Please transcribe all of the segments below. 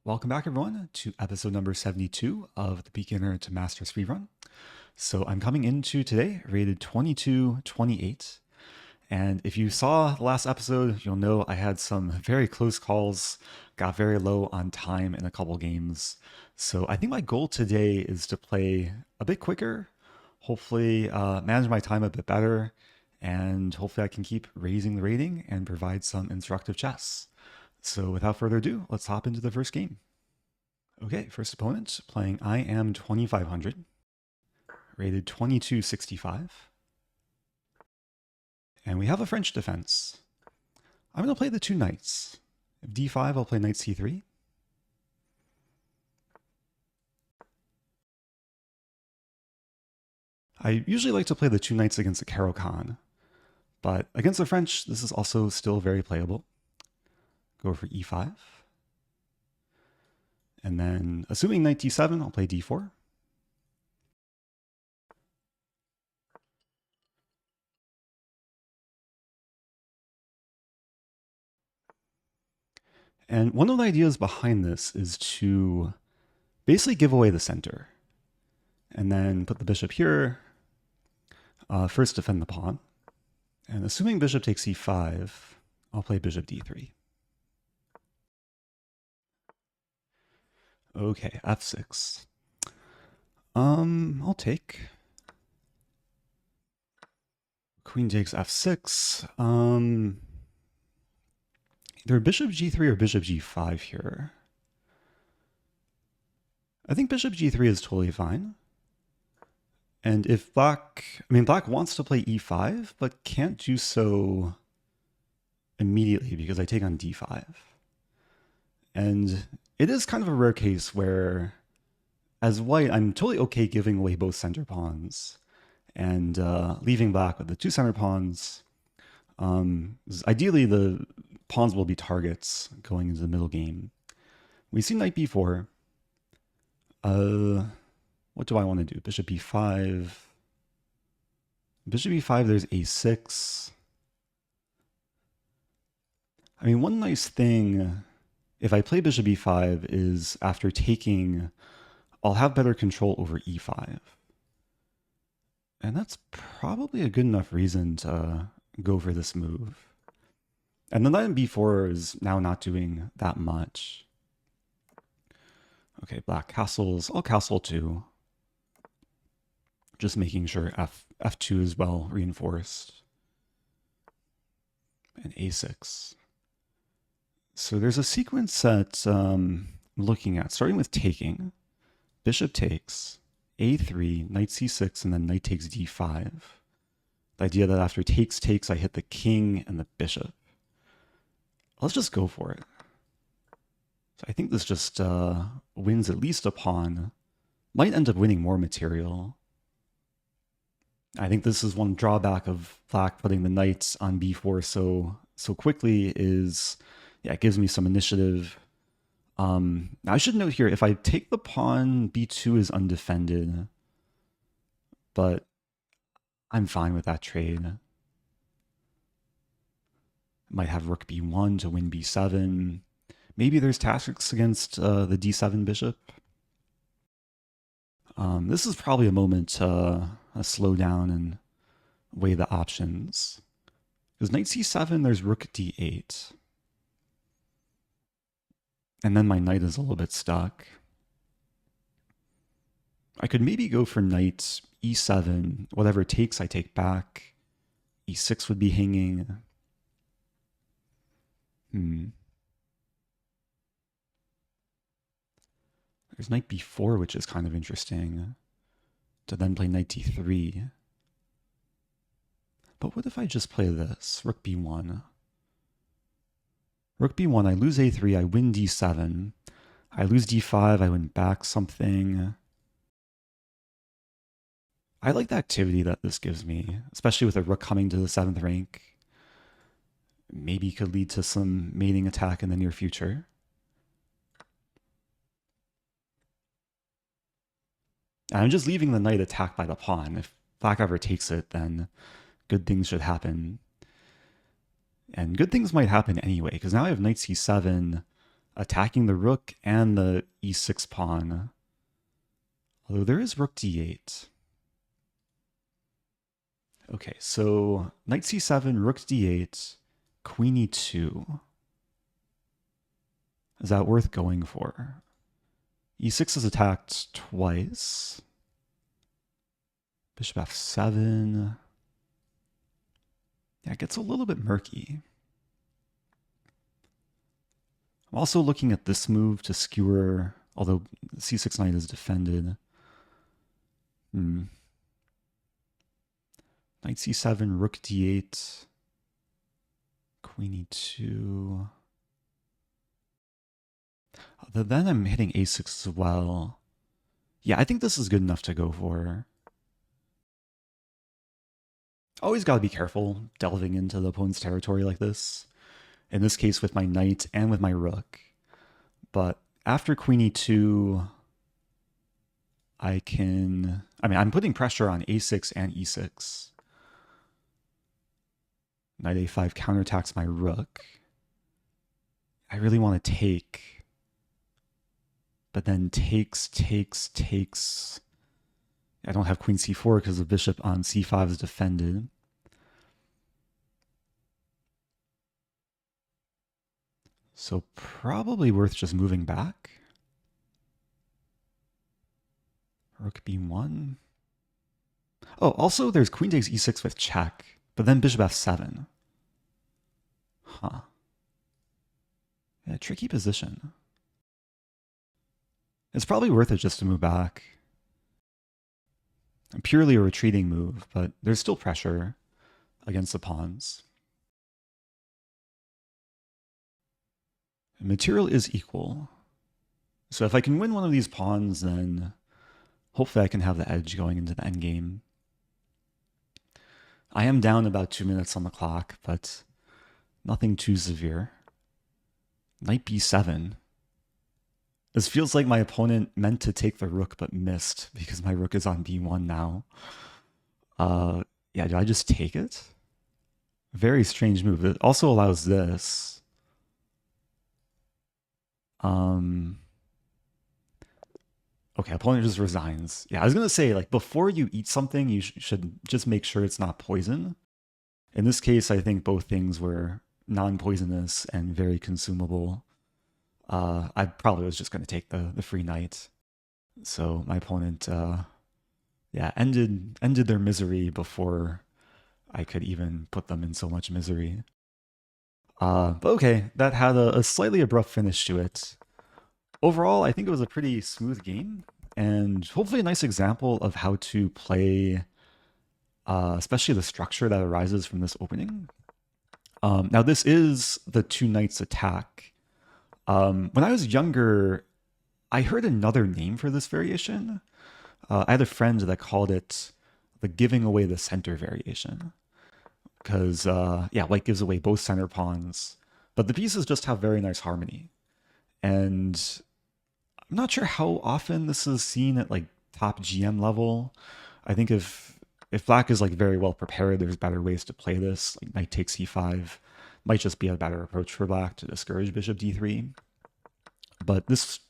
Welcome back, everyone, to episode number 72 of the Beginner to Master Speedrun. So I'm coming into today rated 2228. And if you saw the last episode, you'll know I had some very close calls, got very low on time in a couple games. So I think my goal today is to play a bit quicker, hopefully manage my time a bit better, and hopefully I can keep raising the rating and provide some instructive chess. So without further ado, let's hop into the first game. Okay, first opponent playing I am 2500, rated 2265. And we have a French defense. I'm going to play the two knights. If d5, I'll play knight c3. I usually like to play the two knights against the Caro-Kann, but against the French, this is also still very playable. Go for e5. And then, assuming knight d7, I'll play d4. And one of the ideas behind this is to basically give away the center. And then put the bishop here. First defend the pawn. And assuming bishop takes e5, I'll play bishop d3. Okay, f6. I'll take. Queen takes f6. Either bishop g3 or bishop g5 here. I think bishop g3 is totally fine. And if black wants to play e5, but can't do so immediately because I take on d5. And it is kind of a rare case where, as white, I'm totally okay giving away both center pawns and leaving black with the two center pawns. Ideally, the pawns will be targets going into the middle game. We see knight b4. What do I want to do? Bishop b5. Bishop b5, there's a6. I mean, one nice thing, if I play bishop e5, is after taking, I'll have better control over e5. And that's probably a good enough reason to go for this move. And the knight in b4 is now not doing that much. Okay, black castles. I'll castle 2. Just making sure f2 is well reinforced. And a6. So there's a sequence that I'm looking at, starting with taking. Bishop takes, a3, knight c6, and then knight takes d5. The idea that after takes, I hit the king and the bishop. Let's just go for it. So I think this just wins at least a pawn. Might end up winning more material. I think this is one drawback of black putting the knights on b4 so quickly is, yeah, it gives me some initiative. I should note here, if I take the pawn, b2 is undefended, but I'm fine with that trade. Might have rook b1 to win b7. Maybe there's tactics against the d7 bishop. This is probably a moment to slow down and weigh the options. Because knight c7, there's rook d8. And then my knight is a little bit stuck. I could maybe go for knight e7. Whatever it takes, I take back. e6 would be hanging. There's knight b4, which is kind of interesting. To then play knight d3. But what if I just play this? Rook b1. Rook b1, I lose a3, I win d7. I lose d5, I win back something. I like the activity that this gives me, especially with a rook coming to the 7th rank. Maybe could lead to some mating attack in the near future. I'm just leaving the knight attacked by the pawn. If black ever takes it, then good things should happen. And good things might happen anyway, because now I have knight c7. attacking the rook and the e6 pawn. Although there is rook d8. Okay, so knight c7, rook d8, queen e2. Is that worth going for? e6 is attacked twice. Bishop f7. Yeah, it gets a little bit murky. I'm also looking at this move to skewer, although c6 knight is defended. Knight c7, rook d8, queen e2. Then I'm hitting a6 as well. Yeah, I think this is good enough to go for. Always got to be careful delving into the opponent's territory like this. In this case with my knight and with my rook. But after queen e2, I'm putting pressure on a6 and e6. Knight a5 counterattacks my rook. I really want to take, but then takes. I don't have queen c4 because the bishop on c5 is defended. So probably worth just moving back. Rook b1. Oh, also there's queen takes e6 with check, but then bishop f7. Huh. Yeah, tricky position. It's probably worth it just to move back. Purely a retreating move, but there's still pressure against the pawns. Material is equal. So if I can win one of these pawns, then hopefully I can have the edge going into the endgame. I am down about 2 minutes on the clock, but nothing too severe. Knight b7. This feels like my opponent meant to take the rook but missed because my rook is on b1 now. Yeah, do I just take it? Very strange move. It also allows this. Okay, opponent just resigns. Yeah, I was going to say, like, before you eat something, you should just make sure it's not poison. In this case, I think both things were non-poisonous and very consumable. I probably was just going to take the free knight. So my opponent, yeah, ended their misery before I could even put them in so much misery. But okay, that had a slightly abrupt finish to it. Overall, I think it was a pretty smooth game, and hopefully a nice example of how to play, especially the structure that arises from this opening. Now, this is the two knights attack. When I was younger, I heard another name for this variation. I had a friend that called it the giving away the center variation. Because, yeah, white gives away both center pawns, but the pieces just have very nice harmony. And I'm not sure how often this is seen at like top GM level. I think if black is like very well prepared, there's better ways to play this. Like knight takes e5 might just be a better approach for black to discourage bishop d3. But this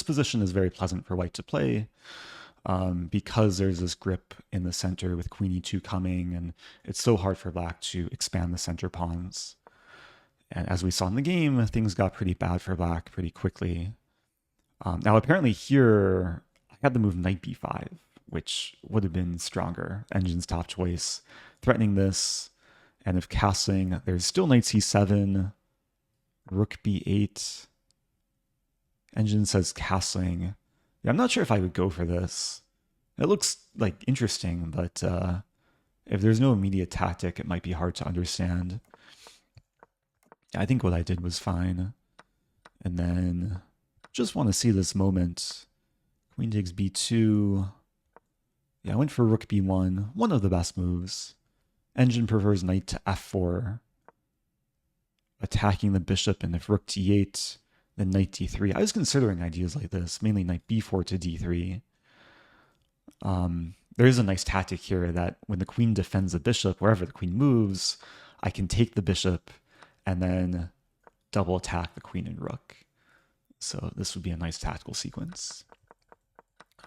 position is very pleasant for white to play because there's this grip in the center with queen e2 coming, and it's so hard for black to expand the center pawns. And as we saw in the game, things got pretty bad for black pretty quickly. Now, apparently here, I had to move knight b5, which would have been stronger. Engine's top choice, threatening this. And if castling, there's still knight c7, rook b8. Engine says castling. Yeah, I'm not sure if I would go for this. It looks like interesting, but if there's no immediate tactic, it might be hard to understand. I think what I did was fine. And then just want to see this moment. Queen takes b2. Yeah, I went for rook b1, one of the best moves. Engine prefers knight to f4, attacking the bishop, and if rook d8, then knight d3. I was considering ideas like this, mainly knight b4 to d3. There is a nice tactic here that when the queen defends the bishop, wherever the queen moves, I can take the bishop and then double attack the queen and rook. So this would be a nice tactical sequence.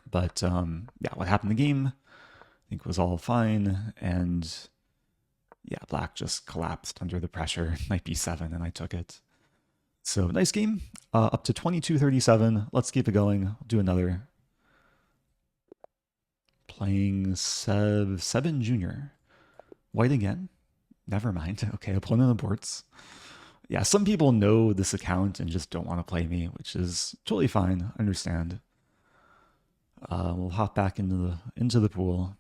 But yeah, what happened in the game, I think was all fine. And yeah, black just collapsed under the pressure, knight b7, and I took it. So nice game, up to 22-37. Let's keep it going. I'll do another. Playing Seven Junior. White again? Never mind. Okay, opponent aborts. Yeah, some people know this account and just don't want to play me, which is totally fine. I understand. We'll hop back into the pool.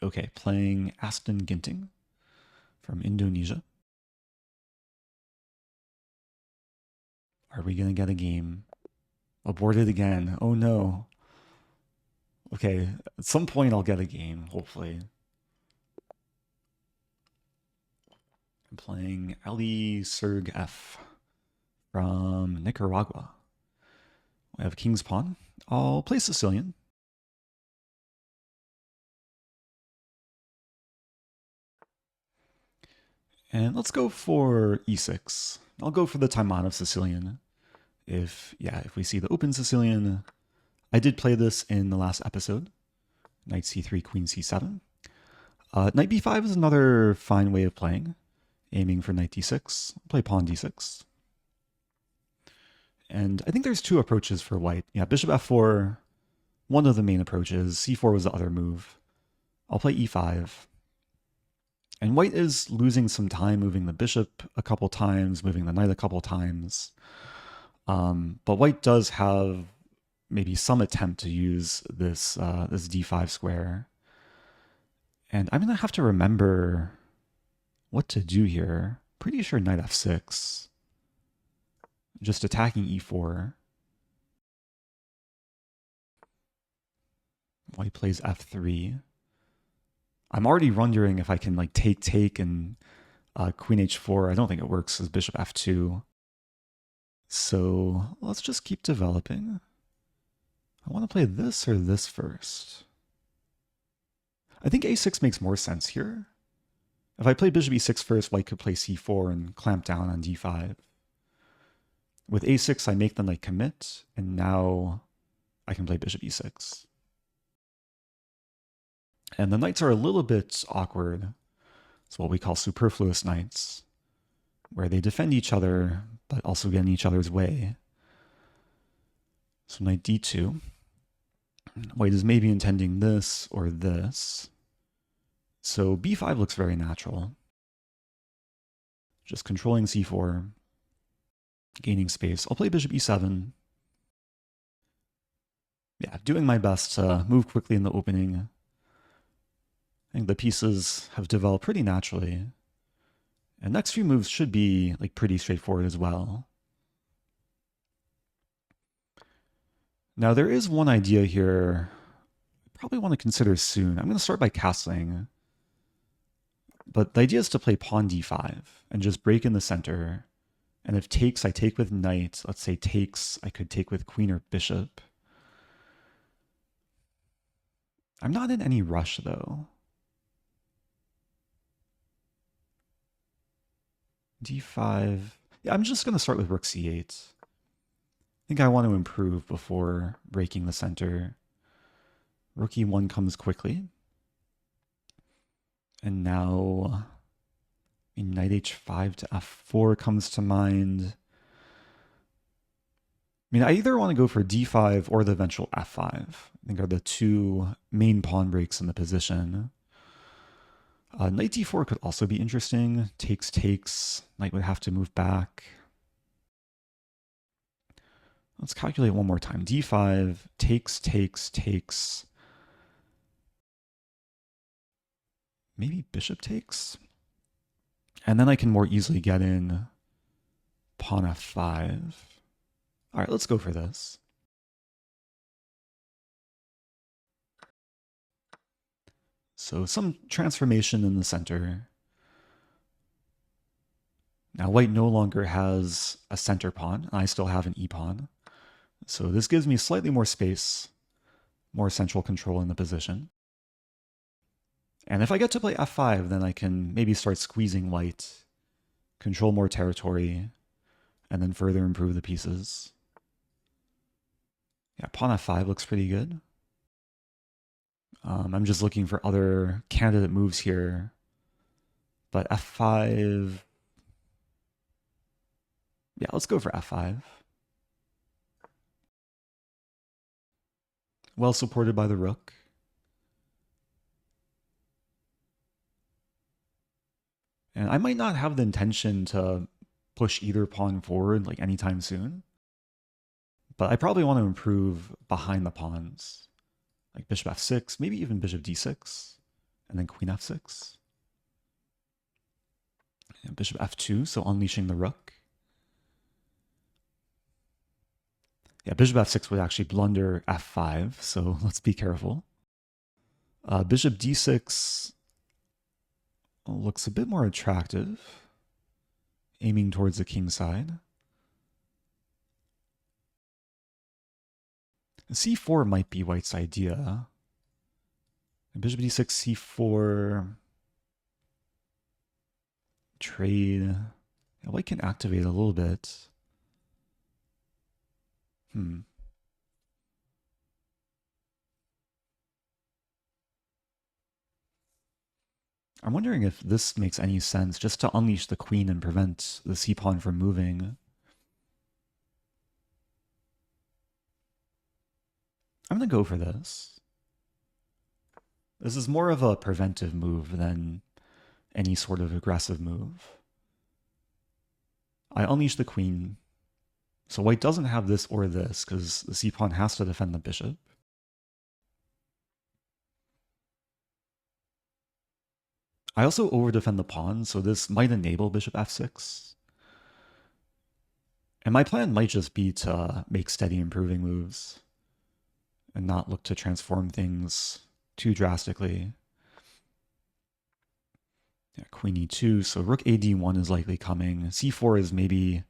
Okay, playing Aston Ginting from Indonesia. Are we gonna get a game? Aborted again. Oh no. Okay, at some point I'll get a game, hopefully. I'm playing Ali Serg F from Nicaragua. I have King's Pawn. I'll play Sicilian. And let's go for e6. I'll go for the Taimanov Sicilian. If we see the open Sicilian, I did play this in the last episode. Knight c3, queen c7. Knight b5 is another fine way of playing. Aiming for knight d6. Play pawn d6. And I think there's two approaches for white. Yeah, bishop f4, one of the main approaches. c4 was the other move. I'll play e5. And white is losing some time moving the bishop a couple times, moving the knight a couple times. But white does have maybe some attempt to use this d5 square. And I'm going to have to remember what to do here. Pretty sure knight f6. Just attacking e4. White plays f3. I'm already wondering if I can like take and queen h4. I don't think it works as bishop f2. So let's just keep developing. I want to play this or this first. I think a6 makes more sense here. If I play bishop e6 first, white could play c4 and clamp down on d5. With a6, I make the knight commit, and now I can play bishop e6. And the knights are a little bit awkward. It's what we call superfluous knights, where they defend each other, but also get in each other's way. So knight d2. White is maybe intending this or this. So b5 looks very natural. Just controlling c4, gaining space. I'll play bishop e7. Yeah, doing my best to move quickly in the opening. I think the pieces have developed pretty naturally. And next few moves should be like pretty straightforward as well. Now there is one idea here I probably want to consider soon. I'm going to start by castling. But the idea is to play pawn d5 and just break in the center. And if takes, I take with knight. Let's say takes, I could take with queen or bishop. I'm not in any rush though. d5. Yeah, I'm just going to start with rook c8. I think I want to improve before breaking the center. Rook e1 comes quickly. And now knight h5 to f4 comes to mind. I mean, I either want to go for d5 or the eventual f5. I think are the two main pawn breaks in the position. Knight d4 could also be interesting. Takes. Knight would have to move back. Let's calculate one more time. d5, takes. Maybe bishop takes? And then I can more easily get in pawn f5. All right, let's go for this. So some transformation in the center. Now white no longer has a center pawn. I still have an e-pawn. So this gives me slightly more space, more central control in the position. And if I get to play f5, then I can maybe start squeezing white, control more territory, and then further improve the pieces. Yeah, pawn f5 looks pretty good. I'm just looking for other candidate moves here. But f5... Yeah, let's go for f5. Well supported by the rook. And I might not have the intention to push either pawn forward like anytime soon. But I probably want to improve behind the pawns. Like bishop f6, maybe even bishop d6. And then queen f6. And bishop f2, so unleashing the rook. Yeah, bishop f6 would actually blunder f5, so let's be careful. Bishop d6 looks a bit more attractive, aiming towards the king side. c4 might be white's idea. Bishop d6, c4, trade. Yeah, white can activate a little bit. I'm wondering if this makes any sense, just to unleash the queen and prevent the c-pawn from moving. I'm going to go for this. This is more of a preventive move than any sort of aggressive move. I unleash the queen. So white doesn't have this or this, because the c-pawn has to defend the bishop. I also over-defend the pawn, so this might enable bishop f6. And my plan might just be to make steady improving moves and not look to transform things too drastically. Yeah, queen e2, so rook ad1 is likely coming. c4 is maybe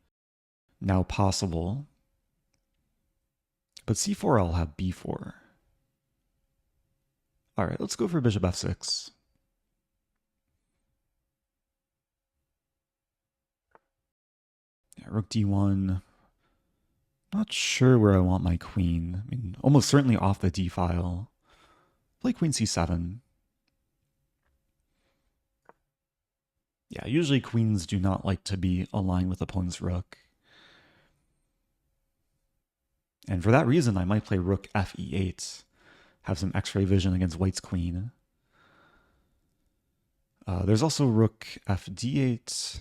now possible. But c4 I'll have b4. All right, let's go for bishop f6. Yeah, rook d1. Not sure where I want my queen. I mean, almost certainly off the d file. Play queen c7. Yeah, usually queens do not like to be aligned with opponent's rook. And for that reason, I might play rook fe8. Have some x-ray vision against white's queen. There's also rook fd8.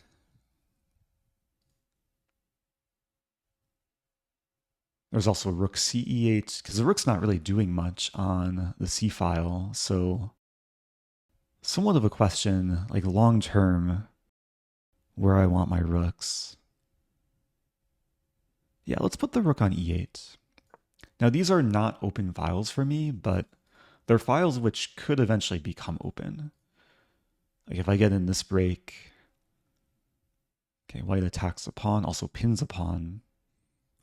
There's also rook ce8, because the rook's not really doing much on the c file, so somewhat of a question, like long term, where I want my rooks. Yeah, let's put the rook on e8. Now these are not open files for me, but they're files which could eventually become open. Like if I get in this break, okay, white attacks a pawn, also pins a pawn.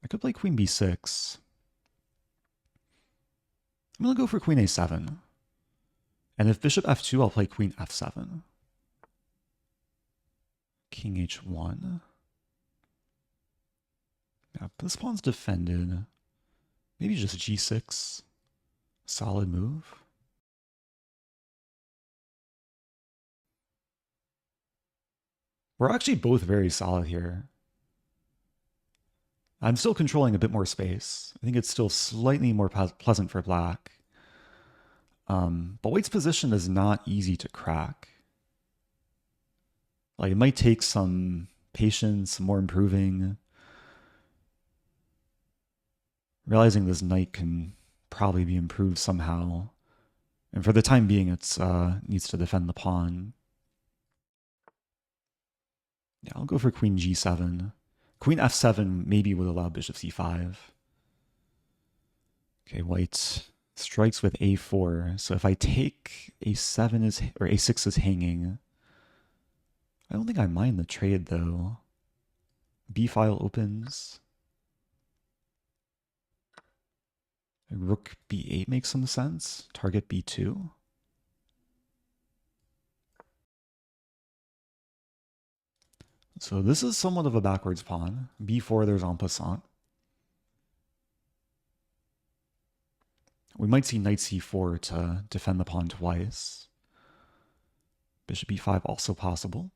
I could play queen b6. I'm going to go for queen a7. And if bishop f2, I'll play queen f7. King h1. Yeah, this pawn's defended. Maybe just g6. Solid move. We're actually both very solid here. I'm still controlling a bit more space. I think it's still slightly more pleasant for black. But white's position is not easy to crack. Like, it might take some patience, some more improving. Realizing this knight can probably be improved somehow. And for the time being, it needs to defend the pawn. Yeah, I'll go for queen g7. Queen f7 maybe would allow bishop c5. Okay, white strikes with a4. So if I take a7 is, or a6 is hanging, I don't think I mind the trade though. B file opens. Rook b8 makes some sense. Target b2. So this is somewhat of a backwards pawn. b4, there's en passant. We might see knight c4 to defend the pawn twice. Bishop e5 also possible.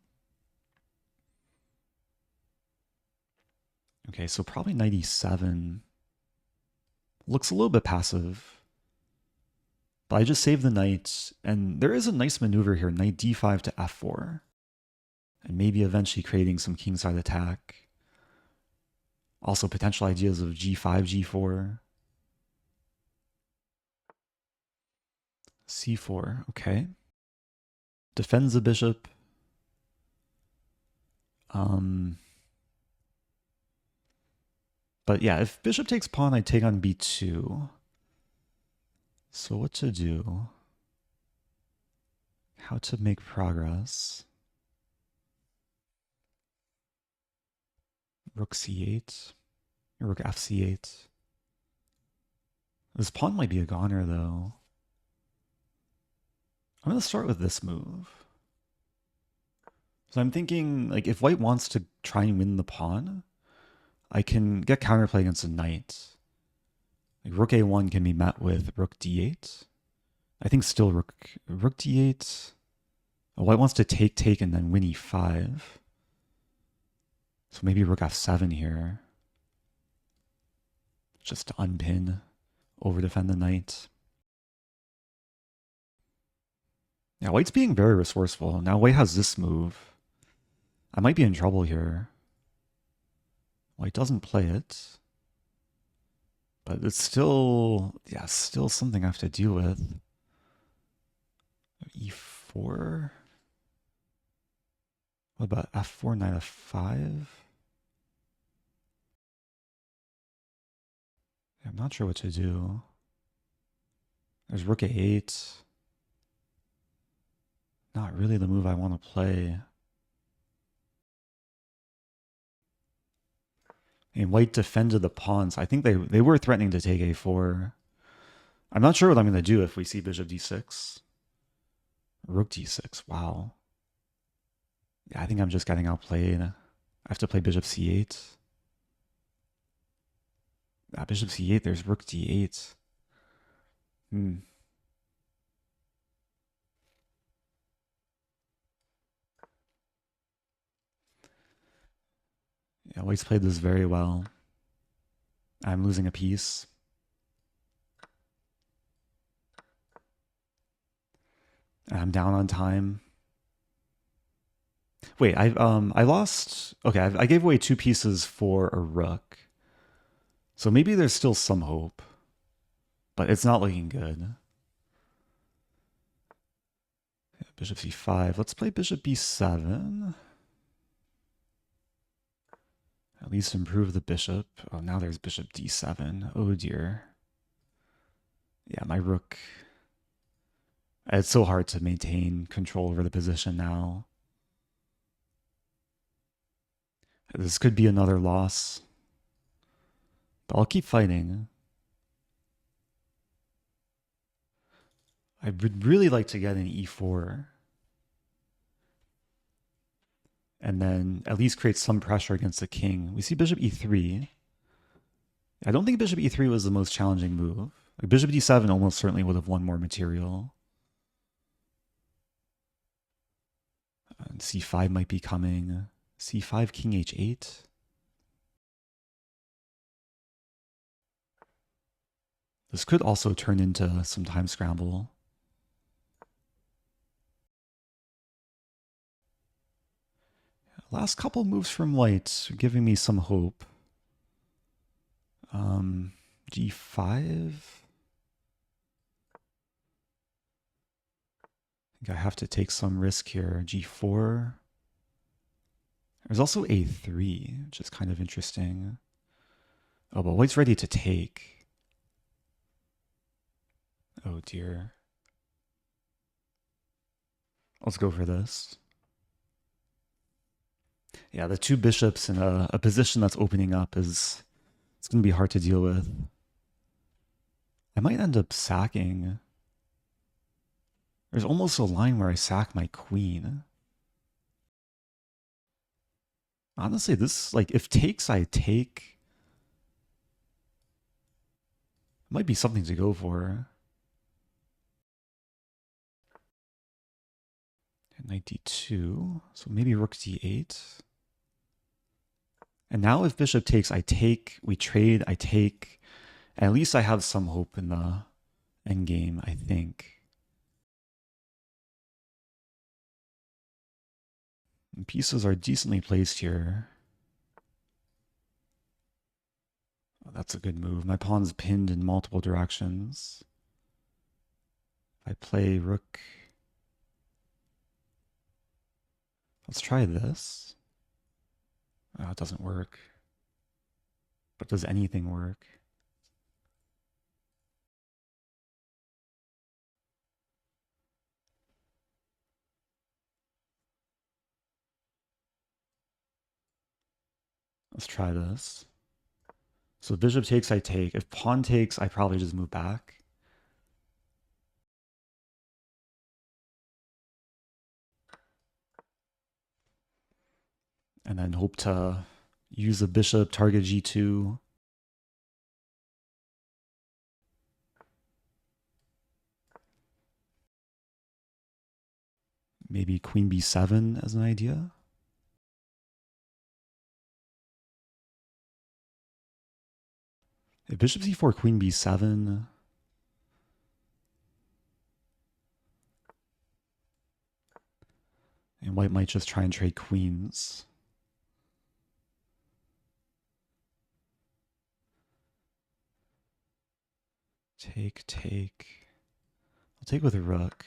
Okay, so probably knight e7 looks a little bit passive. But I just saved the knight, and there is a nice maneuver here, knight d5 to f4. And maybe eventually creating some kingside attack. Also potential ideas of g5, g4. c4, okay. Defends the bishop. But yeah, if bishop takes pawn, I take on b2. So what to do? How to make progress? Rook c8. Rook fc8. This pawn might be a goner, though. I'm going to start with this move. So I'm thinking, like, if white wants to try and win the pawn, I can get counterplay against a knight. Like rook a1 can be met with rook d8. I think still rook d8. Oh, white wants to take, and then win e5. So maybe rook f7 here. Just to unpin, over defend the knight. Yeah, white's being very resourceful. Now white has this move. I might be in trouble here. White doesn't play it. But it's still, yeah, still something I have to deal with. e4. What about f4, knight f5? I'm not sure what to do. There's rook a8. Not really the move I want to play. And white defended the pawns. I think they were threatening to take a4. I'm not sure what I'm going to do if we see bishop d6. Rook d6. Wow. Yeah, I think I'm just getting outplayed. I have to play bishop c8. Bishop c8, there's rook d8. Yeah, white's played this very well. I'm losing a piece. I'm down on time. Wait, I lost. Okay, I gave away 2 pieces for a rook. So maybe there's still some hope. But it's not looking good. Yeah, bishop c5. Let's play bishop b7. At least improve the bishop. Oh, now there's bishop d7. Oh dear. Yeah, my rook. It's so hard to maintain control over the position now. This could be another loss. But I'll keep fighting. I would really like to get an e4. And then at least create some pressure against the king. We see bishop e3. I don't think bishop e3 was the most challenging move. Like bishop d7 almost certainly would have won more material. And c5 might be coming. c5, king h8. This could also turn into some time scramble. Last couple moves from white are giving me some hope. g5. I think I have to take some risk here. g4. There's also a3, which is kind of interesting. Oh, but white's ready to take. Oh dear. Let's go for this. Yeah, the 2 bishops in a position that's opening up it's going to be hard to deal with. I might end up sacking. There's almost a line where I sack my queen. Honestly, this, like, if takes I take, might be something to go for. Knight d2, so maybe rook d8. And now if bishop takes, I take, we trade, I take. At least I have some hope in the endgame, I think. And pieces are decently placed here. Oh, that's a good move. My pawn's pinned in multiple directions. If I play rook, let's try this. Oh, it doesn't work. But does anything work? Let's try this. So bishop takes, I take. If pawn takes, I probably just move back. And then hope to use the bishop, target g2. Maybe queen b7 as an idea. If bishop c4, queen b7. And white might just try and trade queens. Take. I'll take with a rook.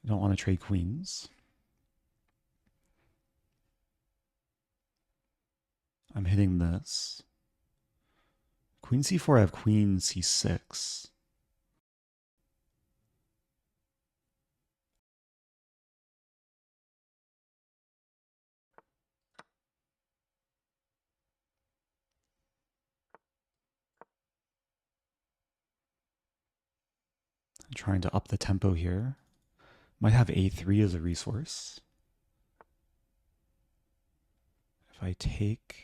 I don't want to trade queens. I'm hitting this. Queen c4, I have queen c6. I'm trying to up the tempo here. Might have a3 as a resource. If I take,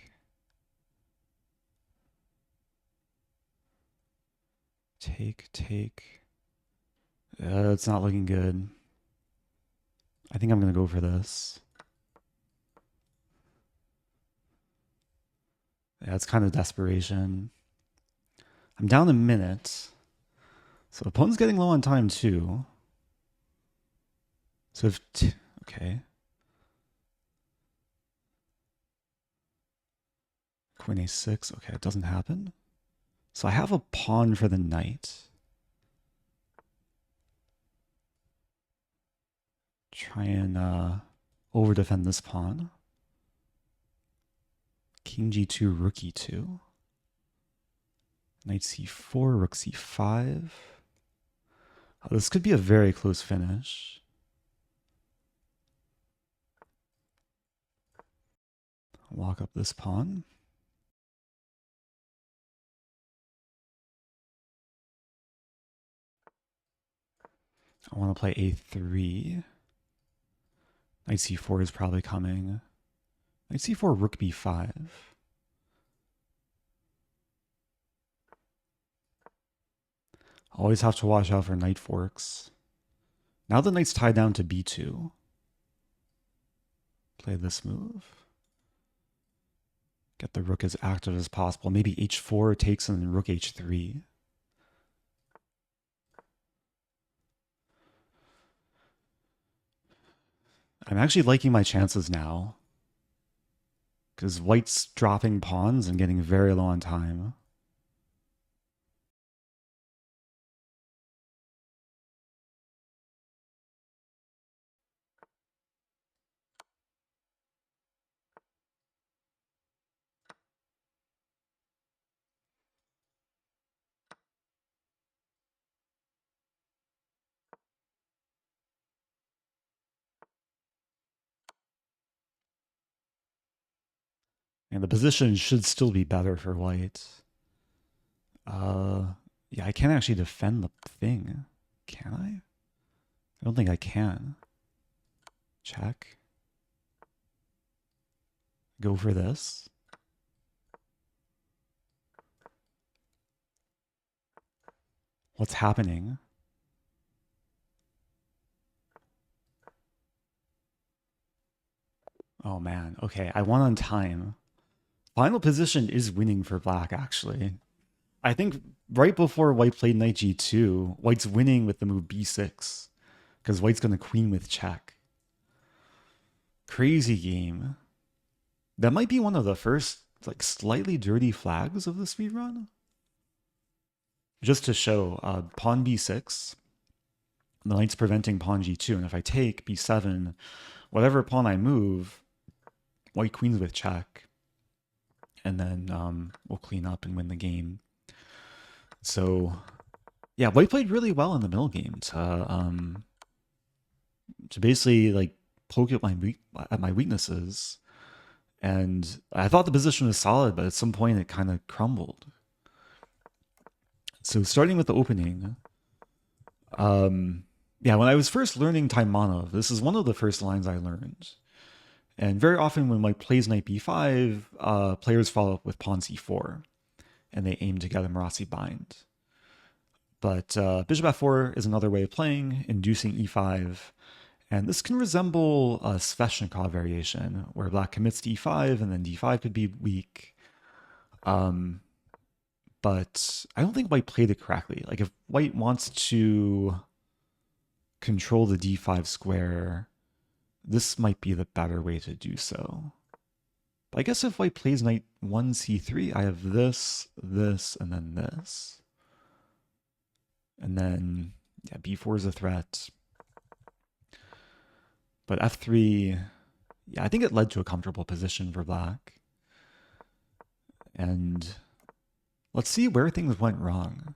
it's not looking good. I think I'm going to go for this. Yeah, it's kind of desperation. I'm down a minute. So opponent's getting low on time too. So if, okay. Queen a6, okay, it doesn't happen. So I have a pawn for the knight. Try and over defend this pawn. King g2, rook e2. Knight c4, rook c5. Oh, this could be a very close finish. Lock up this pawn. I want to play a3. Knight c4 is probably coming. Knight c4, rook b5. Always have to watch out for knight forks. Now the knight's tied down to b2. Play this move. Get the rook as active as possible. Maybe h4 takes and then rook h3. I'm actually liking my chances now, because white's dropping pawns and getting very low on time. And the position should still be better for white. Yeah, I can't actually defend the thing. Can I? I don't think I can. Check. go for this. What's happening? Oh man, okay, I won on time. Final position is winning for black, actually. I think right before white played knight g2, white's winning with the move b6, because white's going to queen with check. Crazy game. That might be one of the first, like, slightly dirty flags of the speedrun. Just to show, pawn b6, the knight's preventing pawn g2, and if I take b7, whatever pawn I move, white queens with check, and then we'll clean up and win the game. So, yeah, white played really well in the middle game to basically like poke at my weaknesses, and I thought the position was solid, but at some point it kind of crumbled. So starting with the opening, yeah, when I was first learning Taimanov, this is one of the first lines I learned. And very often when white plays knight b5, players follow up with pawn c4, and they aim to get a Marassi bind. But bishop f4 is another way of playing, inducing e5, and this can resemble a Sveshnikov variation, where black commits to e5, and then d5 could be weak. But I don't think white played it correctly. Like, if white wants to control the d5 square, this might be the better way to do so. But I guess if white plays knight 1 c3, I have this, this, and then this. And then, yeah, b4 is a threat. But f3, yeah, I think it led to a comfortable position for black. And let's see where things went wrong,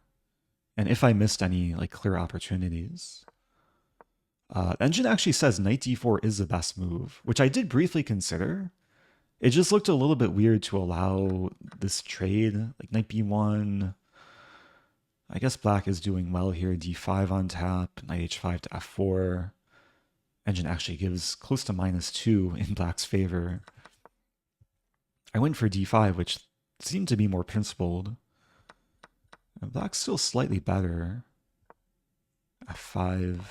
and if I missed any like clear opportunities. Engine actually says knight d4 is the best move, which I did briefly consider. It just looked a little bit weird to allow this trade, like knight b1. I guess black is doing well here, d5 on tap, knight h5 to f4. Engine actually gives close to -2 in black's favor. I went for d5, which seemed to be more principled. And black's still slightly better. f5.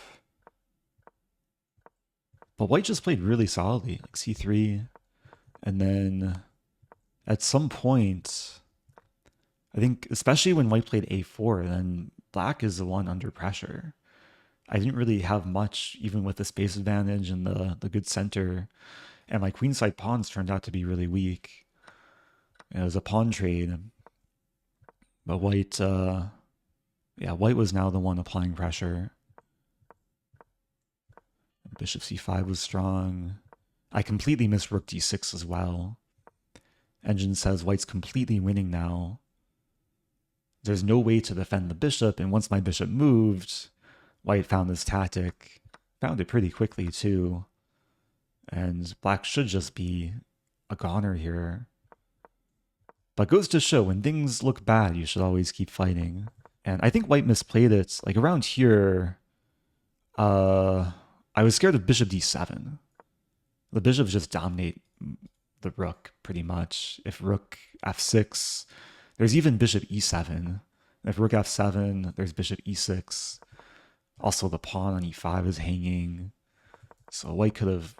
But white just played really solidly, like c3. And then at some point, I think, especially when white played a4, then black is the one under pressure. I didn't really have much, even with the space advantage and the good center. And my queenside pawns turned out to be really weak. It was a pawn trade. But white, yeah, white was now the one applying pressure. Bishop c5 was strong. I completely missed rook d6 as well. Engine says white's completely winning now. There's no way to defend the bishop, and once my bishop moved, white found this tactic. Found it pretty quickly too. And black should just be a goner here. But goes to show, when things look bad, you should always keep fighting. And I think white misplayed it. Like around here, I was scared of bishop d7. The bishops just dominate the rook pretty much. If rook f6, there's even bishop e7. If rook f7, there's bishop e6. Also, the pawn on e5 is hanging. So white could have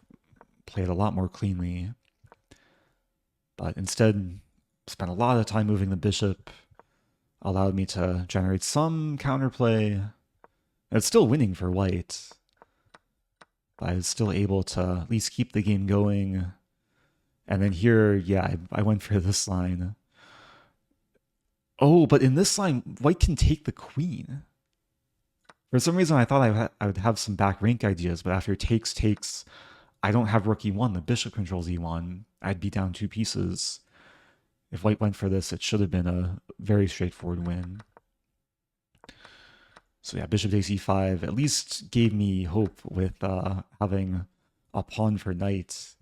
played a lot more cleanly. But instead, spent a lot of time moving the bishop. Allowed me to generate some counterplay. And it's still winning for white. But I was still able to at least keep the game going. And then here, yeah, I went for this line. Oh, but in this line, white can take the queen. For some reason, I thought I would have some back rank ideas, but after takes, I don't have rook e1. The bishop controls e1. I'd be down 2 pieces. If white went for this, it should have been a very straightforward win. So yeah, bishop takes e5 at least gave me hope with having a pawn for knight.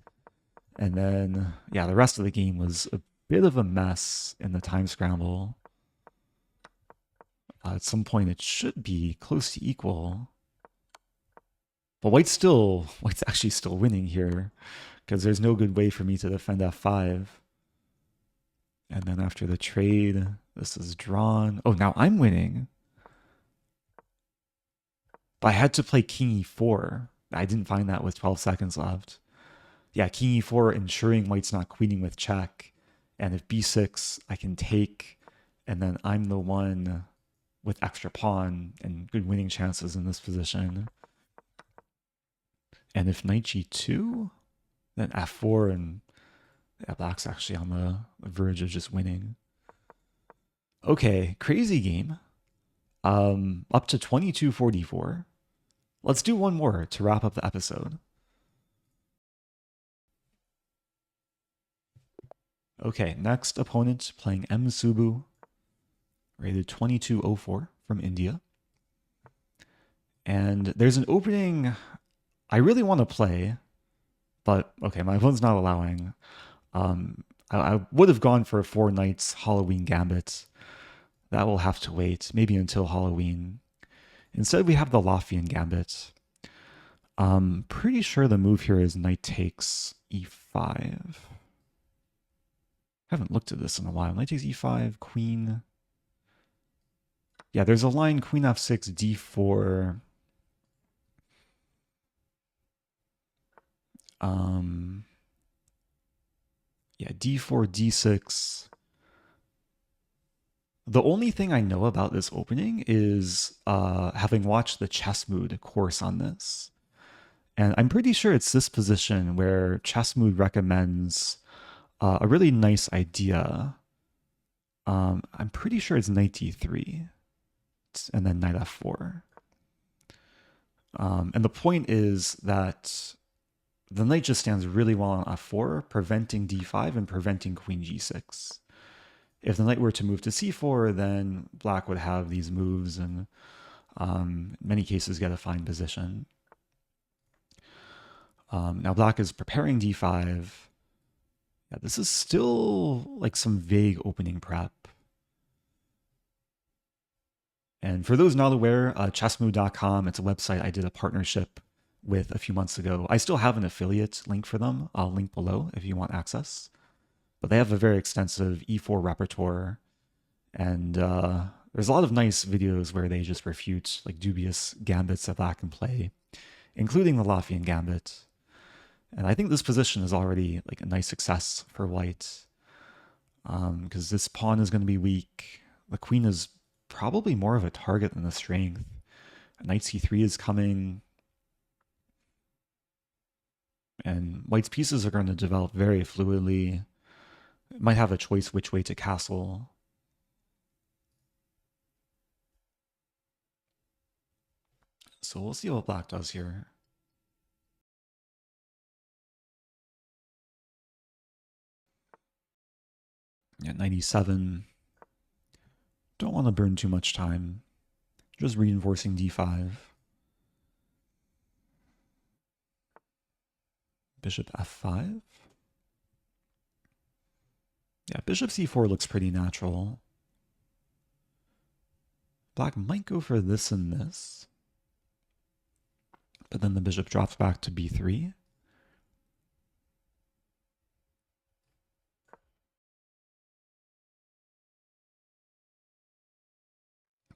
And then, yeah, the rest of the game was a bit of a mess in the time scramble. At some point, it should be close to equal. But white's actually still winning here. because there's no good way for me to defend f5. And then after the trade, this is drawn. Oh, now I'm winning. But I had to play king e4. I didn't find that with 12 seconds left. Yeah, king e4, ensuring white's not queening with check. And if b6, I can take, and then I'm the one with extra pawn and good winning chances in this position. And if knight g2, then f4, and yeah, black's actually on the verge of just winning. Okay, crazy game. Up to 22:44. Let's do one more to wrap up the episode. Okay, next opponent playing M. Subu, rated 2204 from India. And there's an opening I really want to play, but okay, my phone's not allowing. I would have gone for a 4 Knights Halloween Gambit. That will have to wait, maybe until Halloween. Instead, we have the Latvian Gambit. Pretty sure the move here is knight takes e5. Haven't looked at this in a while. Knight takes e5, queen. Yeah, there's a line queen f6, d4. Yeah, d4, d6. The only thing I know about this opening is having watched the Chess Mood course on this. And I'm pretty sure it's this position where Chess Mood recommends a really nice idea. I'm pretty sure it's knight d3 and then knight f4. And the point is that the knight just stands really well on f4, preventing d5 and preventing queen g6. If the knight were to move to c4, then black would have these moves and in many cases get a fine position. Now black is preparing d5. Yeah, this is still like some vague opening prep. And for those not aware, chessmood.com, it's a website I did a partnership with a few months ago. I still have an affiliate link for them. I'll link below if you want access. But they have a very extensive e4 repertoire. And there's a lot of nice videos where they just refute like dubious gambits that black can play, including the Latvian Gambit. And I think this position is already like a nice success for white, because this pawn is going to be weak. The queen is probably more of a target than the strength. Knight c3 is coming. And white's pieces are going to develop very fluidly. It might have a choice which way to castle. So we'll see what black does here. Yeah, 97. Don't want to burn too much time. Just reinforcing d5. Bishop f5. Yeah, bishop c4 looks pretty natural. Black might go for this and this. But then the bishop drops back to b3.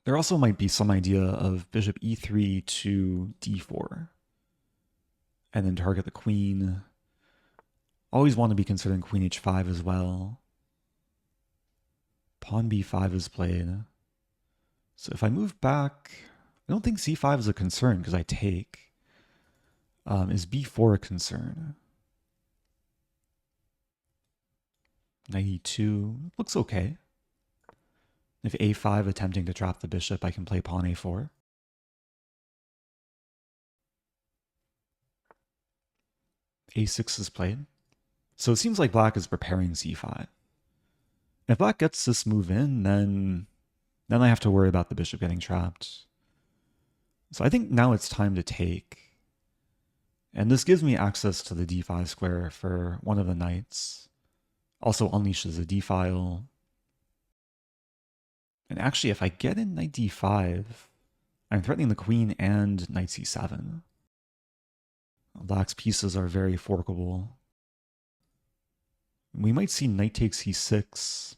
There also might be some idea of bishop e3 to d4. And then target the queen. Always want to be considering queen h5 as well. Pawn b5 is played. So if I move back, I don't think c5 is a concern because I take. Is b4 a concern? Knight e2 looks okay. If a5 attempting to trap the bishop, I can play pawn a4. a6 is played. So it seems like black is preparing c5. If black gets this move in, then I have to worry about the bishop getting trapped. So I think now it's time to take. And this gives me access to the d5 square for one of the knights. Also unleashes a d-file. And actually, if I get in knight d5, I'm threatening the queen and knight c7. Black's pieces are very forkable. We might see knight takes e6,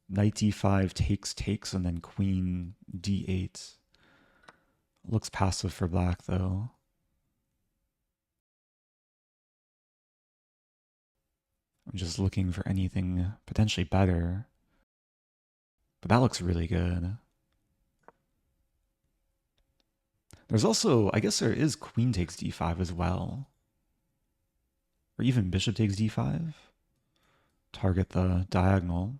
knight d5 takes, and then queen d8. Looks passive for black, though. I'm just looking for anything potentially better. But that looks really good. There's also, I guess there is queen takes d5 as well. Or even bishop takes d5. Target the diagonal.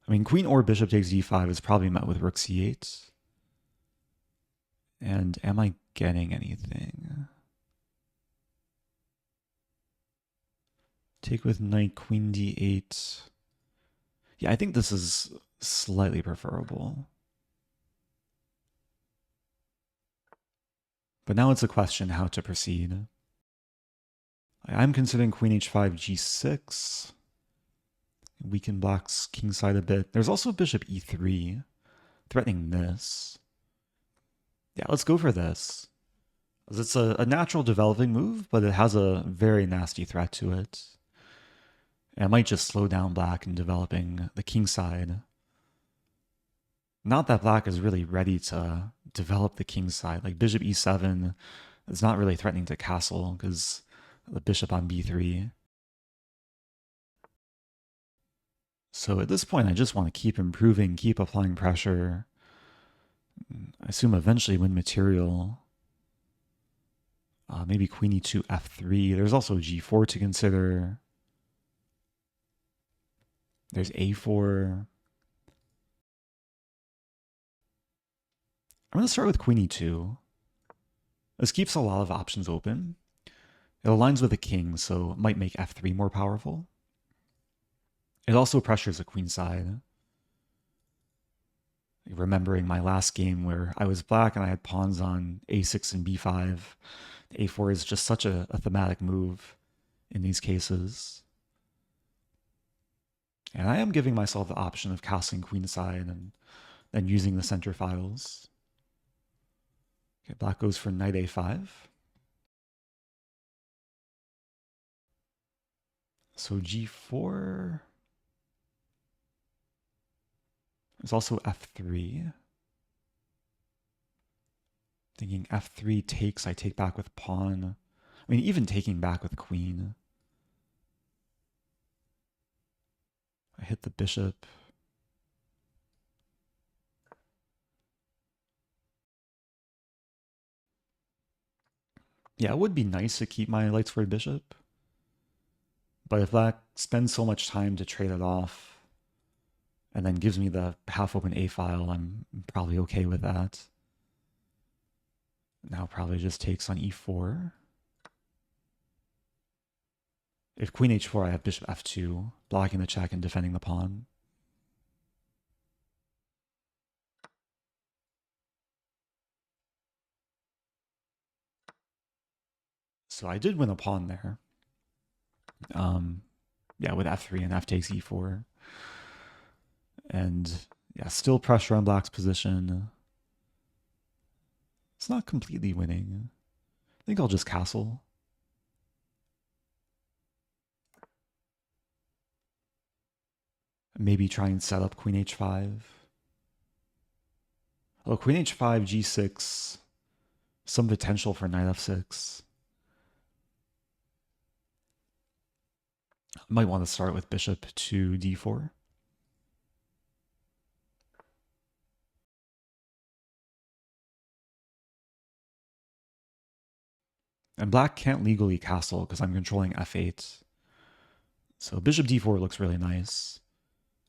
I mean, queen or bishop takes d5 is probably met with rook c8. And am I getting anything? Take with knight, queen d8. Yeah, I think this is slightly preferable. But now it's a question how to proceed. I'm considering queen h5, g6. Weaken black's kingside a bit. There's also bishop e3, threatening this. Yeah, let's go for this. It's a natural developing move, but it has a very nasty threat to it. And it might just slow down black in developing the kingside. Not that black is really ready to develop the kingside. Like bishop e7 is not really threatening to castle because the bishop on b3. So at this point, I just want to keep improving, keep applying pressure. I assume eventually win material. Maybe queen e2, f3. There's also g4 to consider. There's a4. I'm going to start with queen e2. This keeps a lot of options open. It aligns with the king, so it might make f3 more powerful. It also pressures the queen side. Remembering my last game where I was black and I had pawns on a6 and b5. A4 is just such a thematic move in these cases. And I am giving myself the option of castling queenside and then using the center files. Okay, black goes for knight a5. So g4. There's also f3. Thinking f3 takes, I take back with pawn. I mean, even taking back with queen. I hit the bishop. Yeah, it would be nice to keep my light squared bishop. But if black spends so much time to trade it off and then gives me the half-open A file, I'm probably okay with that. Now probably just takes on e4. If queen h4, I have bishop f2, blocking the check and defending the pawn. So I did win a pawn there. Yeah, with f3 and f takes e4. And yeah, still pressure on black's position. It's not completely winning. I think I'll just castle. Maybe try and set up queen h5. Oh, queen h5, g6. Some potential for knight f6. Might want to start with bishop to d4. And black can't legally castle because I'm controlling f8. So bishop d4 looks really nice.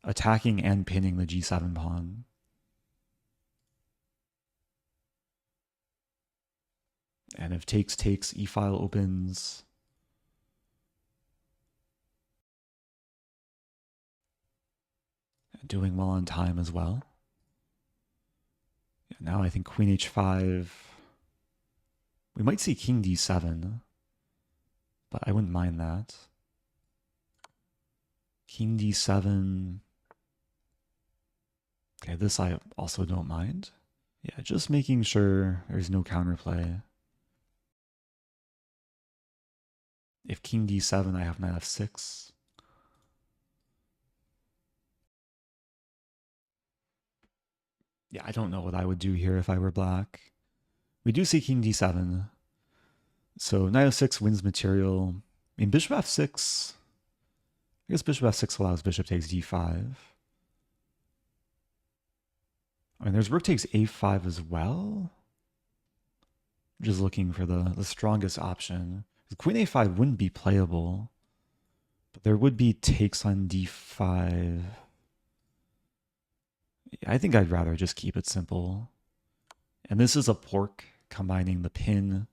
Attacking and pinning the g7 pawn. And if takes, e-file opens. Doing well on time as well. Yeah, now I think queen h5. We might see king d7, but I wouldn't mind that. King d7. Okay, this I also don't mind. Yeah, just making sure there's no counterplay. If king d7, I have knight f6. Yeah, I don't know what I would do here if I were black. We do see king d7. So knight f6 wins material. I mean, bishop f6. I guess bishop f6 allows bishop takes d5. I mean, there's rook takes a5 as well. Just looking for the strongest option. Queen a5 wouldn't be playable, but there would be takes on d5. I think I'd rather just keep it simple. And this is a pork combining the pin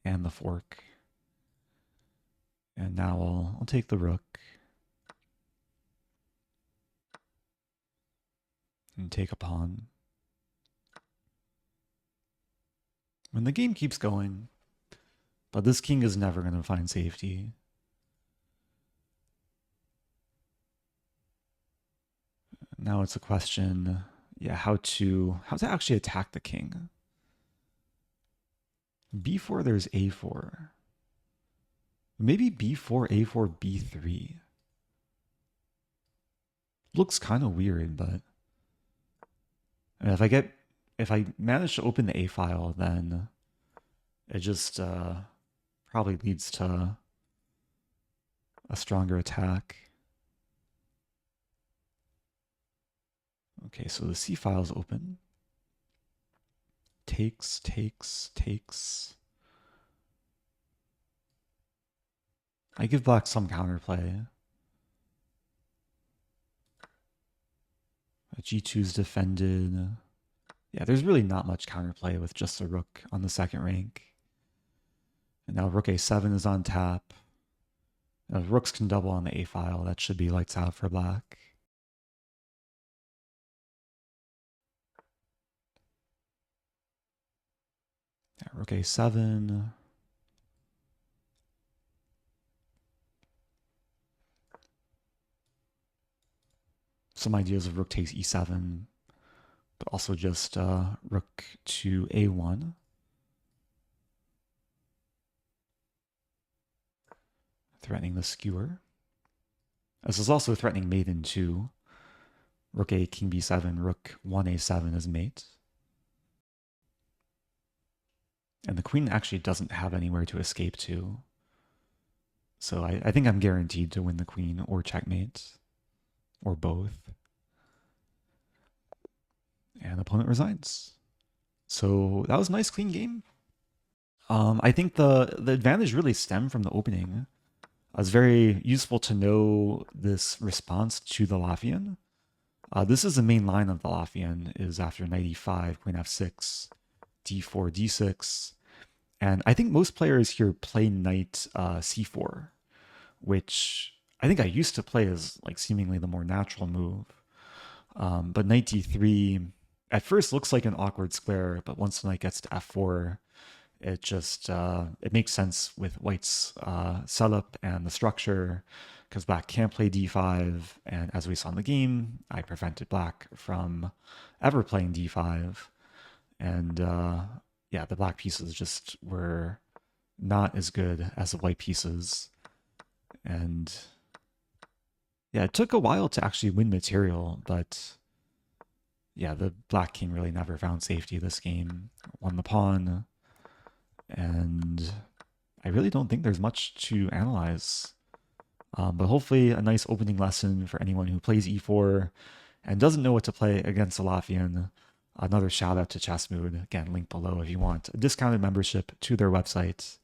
and the fork. And now I'll take the rook and take a pawn. And the game keeps going, but this king is never going to find safety. Now it's a question, how to actually attack the king. b4, there's a4. Maybe b4, a4, b3. Looks kind of weird, but if I manage to open the a file, then it just probably leads to a stronger attack. Okay, so the c file is open. Takes, takes, takes. I give black some counterplay. G2 is defended. Yeah, there's really not much counterplay with just a rook on the second rank. And now rook a7 is on tap. Now, rooks can double on the a file. That should be lights out for black. Yeah, rook a7. Some ideas of rook takes e7, but also just rook to a1. Threatening the skewer. This is also threatening mate in 2. Rook a, king b7, rook 1a7 is mate. And the queen actually doesn't have anywhere to escape to. So I think I'm guaranteed to win the queen or checkmate. Or both. And opponent resigns. So that was a nice, clean game. I think the advantage really stemmed from the opening. It was very useful to know this response to the Latvian. This is the main line of the Latvian, is after knight e5, queen f6, d4, d6. And I think most players here play knight c4, which I think I used to play as like seemingly the more natural move. But knight d3 at first looks like an awkward square, but once the knight gets to f4, it just it makes sense with white's setup and the structure, because black can't play d5, and as we saw in the game, I prevented black from ever playing d5, and yeah, the black pieces just were not as good as the white pieces, and yeah, it took a while to actually win material, but yeah, the black king really never found safety this game. Won the pawn, and I really don't think there's much to analyze. But hopefully a nice opening lesson for anyone who plays e4 and doesn't know what to play against a Latvian. Another shout out to Chessmood. Again, link below if you want a discounted membership to their website.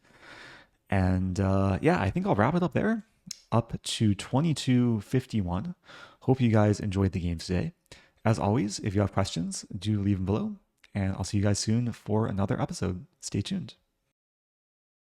And yeah, I think I'll wrap it up there. Up to 2251. Hope you guys enjoyed the game today. As always, if you have questions, do leave them below. And I'll see you guys soon for another episode. Stay tuned.